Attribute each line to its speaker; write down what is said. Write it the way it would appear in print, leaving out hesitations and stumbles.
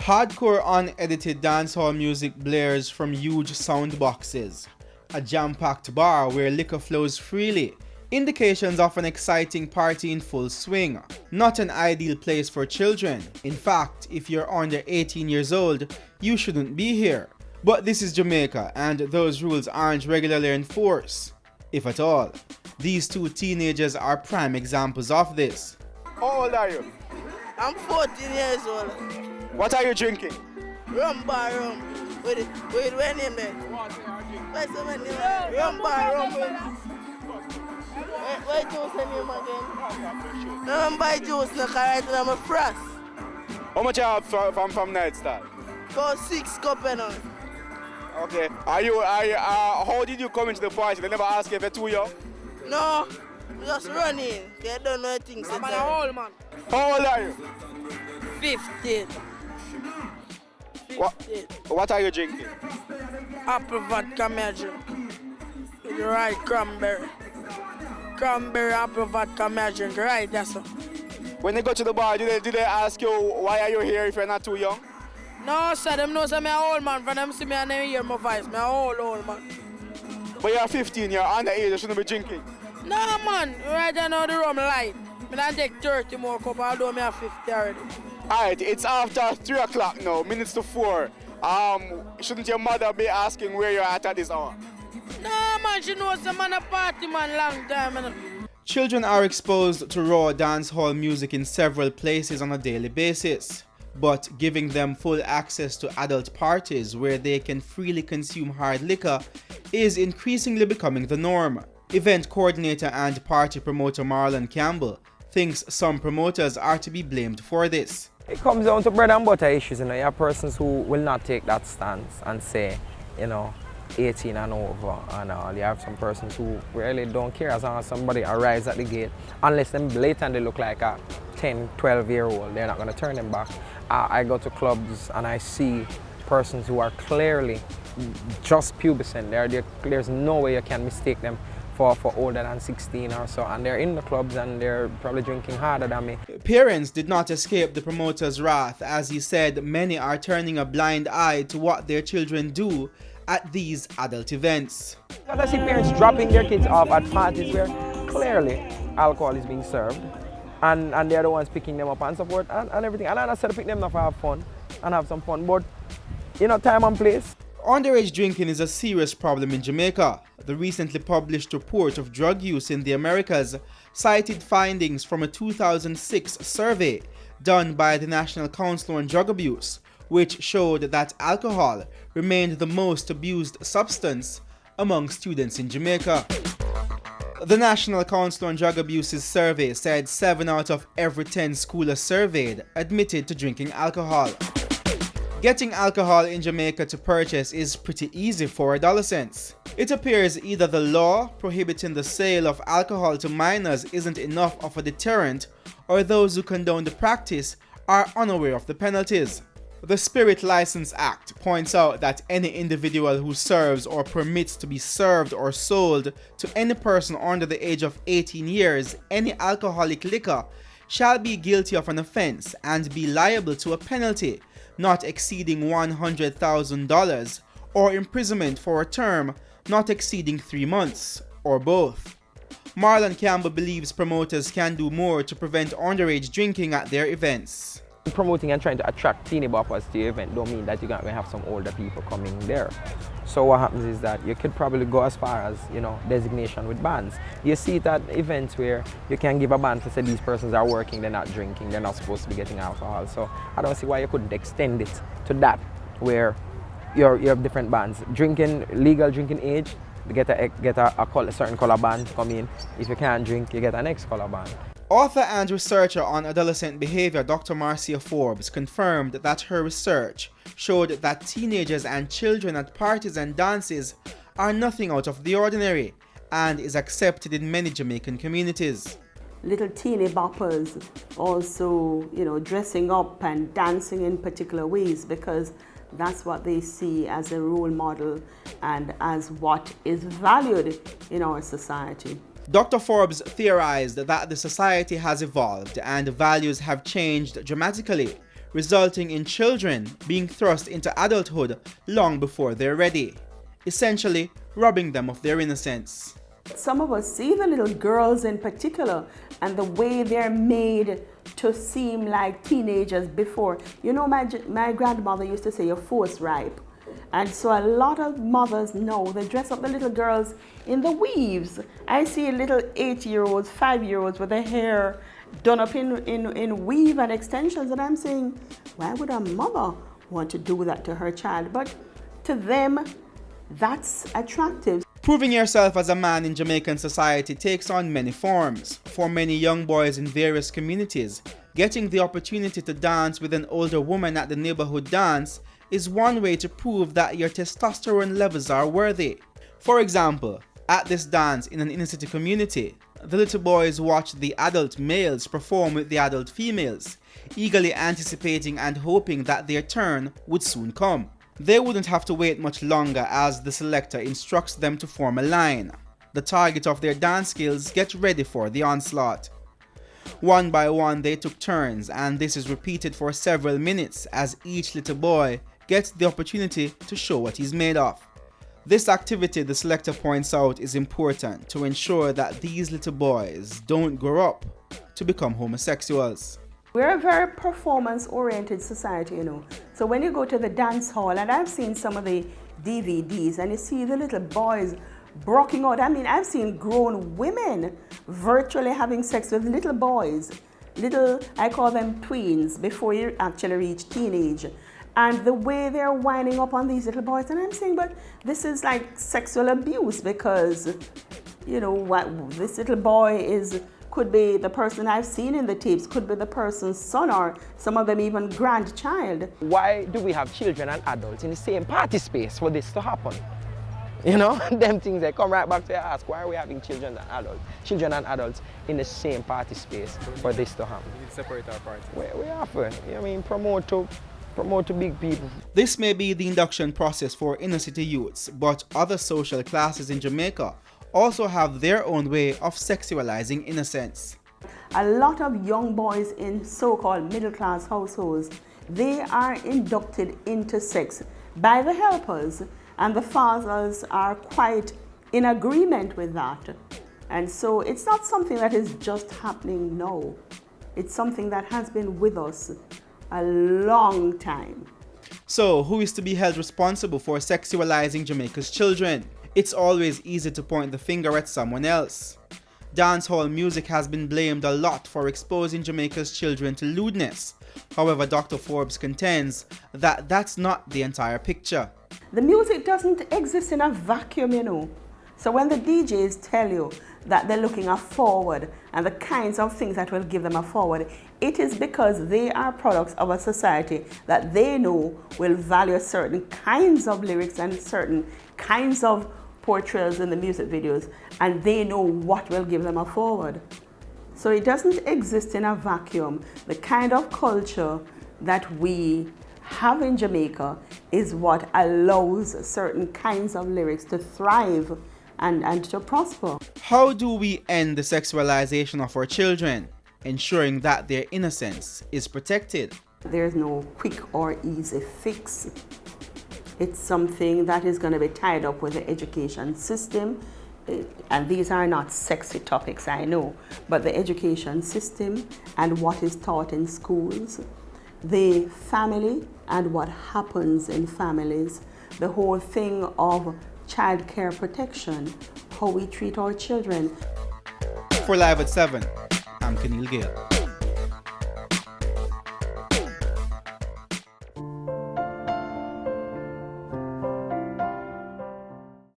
Speaker 1: Hardcore unedited dancehall music blares from huge sound boxes. A jam-packed bar where liquor flows freely. Indications of an exciting party in full swing. Not an ideal place for children. In fact, if you're under 18 years old, you shouldn't be here. But this is Jamaica, and those rules aren't regularly enforced, if at all. These two teenagers are prime examples of this.
Speaker 2: How old are you?
Speaker 3: I'm 14 years old.
Speaker 2: What are you drinking?
Speaker 3: Rum bar rum. With when name there? What's the name? Rum bar rum. Why juice the name again? No, I'm buy juice no, because I'm a frost.
Speaker 2: How much you have from Night Star?
Speaker 3: About 6 cups now.
Speaker 2: Okay. How did you come into the party? They never ask you if you're too young?
Speaker 3: No, just running. They don't know things. I'm an old man.
Speaker 2: How old are you?
Speaker 3: 15.
Speaker 2: What are you drinking?
Speaker 3: Apple vodka magic. With the right cranberry. Cranberry apple vodka magic, right? That's all.
Speaker 2: When they go to the bar, do they ask you why are you here if you're not too young?
Speaker 3: No, sir, them know I'm an old man. For them see me and they hear my voice. I'm an old man.
Speaker 2: But you're 15, you're underage, you shouldn't be drinking.
Speaker 3: No, man. Right now the rum light. I take 30 more cups, although I have 50 already.
Speaker 2: Alright, it's after 3 o'clock now, minutes to 4. Shouldn't your mother be asking where you're at this hour?
Speaker 3: No, man, she knows I'm a party man long time.
Speaker 1: Children are exposed to raw dancehall music in several places on a daily basis. But giving them full access to adult parties where they can freely consume hard liquor is increasingly becoming the norm. Event coordinator and party promoter Marlon Campbell thinks some promoters are to be blamed for this.
Speaker 4: It comes down to bread and butter issues. You have persons who will not take that stance and say, 18 and over and all. You have some persons who really don't care as long as somebody arrives at the gate. Unless them blatantly look like a 10, 12-year-old, they're not going to turn them back. I go to clubs and I see persons who are clearly just pubescent. There's no way you can mistake them for older than 16 or so, and they're in the clubs and they're probably drinking harder than me.
Speaker 1: Parents did not escape the promoter's wrath, as he said many are turning a blind eye to what their children do at these adult events.
Speaker 4: Because I see parents dropping their kids off at parties where clearly alcohol is being served, and they're the ones picking them up and support and everything. And I said to pick them up to have fun and have some fun, but time and place.
Speaker 1: Underage drinking is a serious problem in Jamaica. The recently published report of drug use in the Americas cited findings from a 2006 survey done by the National Council on Drug Abuse, which showed that alcohol remained the most abused substance among students in Jamaica. The National Council on Drug Abuse's survey said 7 out of every 10 schoolers surveyed admitted to drinking alcohol. Getting alcohol in Jamaica to purchase is pretty easy for adolescents. It appears either the law prohibiting the sale of alcohol to minors isn't enough of a deterrent, or those who condone the practice are unaware of the penalties. The Spirit License Act points out that any individual who serves or permits to be served or sold to any person under the age of 18 years any alcoholic liquor shall be guilty of an offense and be liable to a penalty not exceeding $100,000 or imprisonment for a term not exceeding 3 months, or both. Marlon Campbell believes promoters can do more to prevent underage drinking at their events.
Speaker 4: Promoting and trying to attract teeny boppers to your event don't mean that you're going to have some older people coming there. So what happens is that you could probably go as far as, designation with bans. You see it at events where you can give a ban to say these persons are working, they're not drinking, they're not supposed to be getting alcohol. So I don't see why you couldn't extend it to that, where you have different bans. Legal drinking age, you get a certain color ban to come in. If you can't drink, you get a next color ban.
Speaker 1: Author and researcher on adolescent behavior Dr. Marcia Forbes confirmed that her research showed that teenagers and children at parties and dances are nothing out of the ordinary and is accepted in many Jamaican communities.
Speaker 5: Little teeny boppers also, dressing up and dancing in particular ways because that's what they see as a role model and as what is valued in our society.
Speaker 1: Dr. Forbes theorized that the society has evolved and values have changed dramatically, resulting in children being thrust into adulthood long before they're ready, essentially robbing them of their innocence.
Speaker 5: Some of us see the little girls in particular and the way they're made to seem like teenagers before. You know, my grandmother used to say you're force ripe. And so a lot of mothers know they dress up the little girls in the weaves. I see little 8-year-olds, 5-year-olds with their hair done up in weave and extensions, and I'm saying, why would a mother want to do that to her child? But to them, that's attractive.
Speaker 1: Proving yourself as a man in Jamaican society takes on many forms. For many young boys in various communities, getting the opportunity to dance with an older woman at the neighborhood dance is one way to prove that your testosterone levels are worthy. For example, at this dance in an inner city community, the little boys watched the adult males perform with the adult females, eagerly anticipating and hoping that their turn would soon come. They wouldn't have to wait much longer as the selector instructs them to form a line. The target of their dance skills get ready for the onslaught. One by one they took turns, and this is repeated for several minutes as each little boy gets the opportunity to show what he's made of. This activity, the selector points out, is important to ensure that these little boys don't grow up to become homosexuals.
Speaker 5: We're a very performance-oriented society, you know. So when you go to the dance hall, and I've seen some of the DVDs, and you see the little boys breaking out. I mean, I've seen grown women virtually having sex with little boys. Little, I call them tweens, before you actually reach teenage. And the way they're winding up on these little boys, and I'm saying, but this is like sexual abuse because, you know, what this little boy could be the person I've seen in the tapes, could be the person's son or some of them even grandchild.
Speaker 4: Why do we have children and adults in the same party space for this to happen? You know, them things that come right back to your ask, why are we having children and adults in the same party space for this to happen?
Speaker 6: We separate our parties.
Speaker 4: We have to, you know, I mean, promote to big people.
Speaker 1: This may be the induction process for inner city youths, but other social classes in Jamaica also have their own way of sexualizing innocence.
Speaker 5: A lot of young boys in so-called middle-class households, they are inducted into sex by the helpers, and the fathers are quite in agreement with that. And so it's not something that is just happening now. It's something that has been with us a long time.
Speaker 1: So, who is to be held responsible for sexualizing Jamaica's children? It's always easy to point the finger at someone else. Dancehall music has been blamed a lot for exposing Jamaica's children to lewdness. However, Dr. Forbes contends that that's not the entire picture.
Speaker 5: The music doesn't exist in a vacuum, you know. So when the DJs tell you that they're looking a forward and the kinds of things that will give them a forward, it is because they are products of a society that they know will value certain kinds of lyrics and certain kinds of portrayals in the music videos, and they know what will give them a forward. So it doesn't exist in a vacuum. The kind of culture that we have in Jamaica is what allows certain kinds of lyrics to thrive and to prosper.
Speaker 1: How do we end the sexualization of our children, ensuring that their innocence is protected?
Speaker 5: There's no quick or easy fix. It's something that is going to be tied up with the education system. And these are not sexy topics, I know, but the education system and what is taught in schools, the family and what happens in families, the whole thing of child care protection, how we treat our children.
Speaker 1: For Live at 7, I'm Keneal Gale.